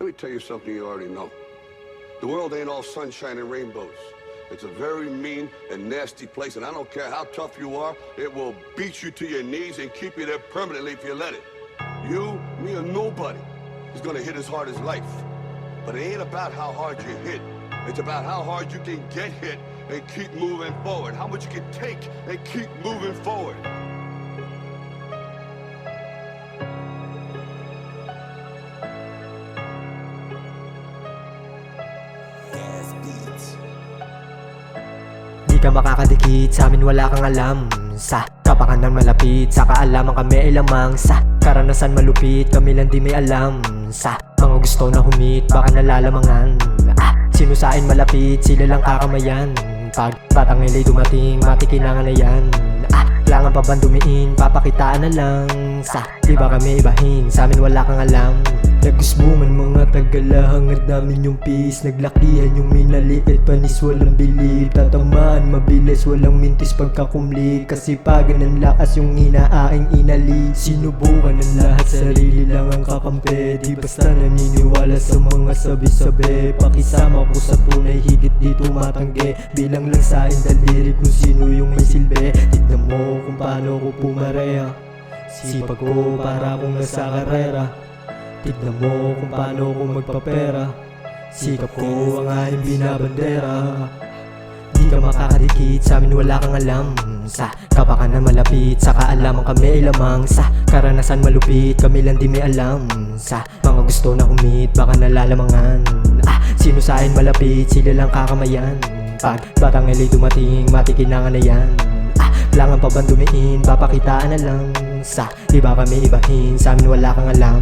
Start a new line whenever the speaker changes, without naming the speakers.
me tell you something you already know. The world ain't all sunshine and rainbows. It's a very mean and nasty place, and I don't care how tough you are, it will beat you to your knees and keep you there permanently if you let it. You, me, or nobody is gonna hit as hard as life. But it ain't about how hard you hit. It's about how hard you can get hit and keep moving forward. How much you can take and keep moving forward.
Di ka makakadikit sa amin, wala kang alam. Sa kapakanan malapit, sa kaalaman kami ay lamang. Sa karanasan malupit, kami lang di may alam. Sa mga gusto na humit, baka nalalamangan. Sinusain malapit, sila lang kakamayan. Pag batang ilay dumating, matikinangan na yan. Kailangan pa bang dumiin, papakitaan na lang. Sa di ba kami ibahin, sa amin wala kang alam. Nagusbungan mga tagala, hangad namin yung peace. Naglakihan yung minaliit, panis walang bilib. Tatamaan mabilis, walang mintis pagkakumli. Kasipagan ng lakas yung inaaing inali. Sinubukan ng lahat, sarili lang ang kakampi. Di basta naniniwala sa mga sabi-sabi. Pakisama ko sa tunay, higit dito matanggi. Bilang lang sa daliri kung sino yung may silbi. Tignan mo kung paano ko pumareha. Sipag ko para akong nasa karera. Tignan mo kung paano ko magpapera. Sikap ko ang aking binabandera. Di ka makakadikit, sa amin wala kang alam. Sa kapakanan malapit, sa kaalaman kami ay lamang. Sa karanasan malupit, kami lang di may alam. Sa mga gusto na humit, baka nalalamangan. Sinusain malapit, sila lang kakamayan. Pag batang ilay dumating, matikinangan na yan. Kailangan pa bang dumiin, papakitaan na lang. Sa iba kami ibahin, sa amin wala kang alam.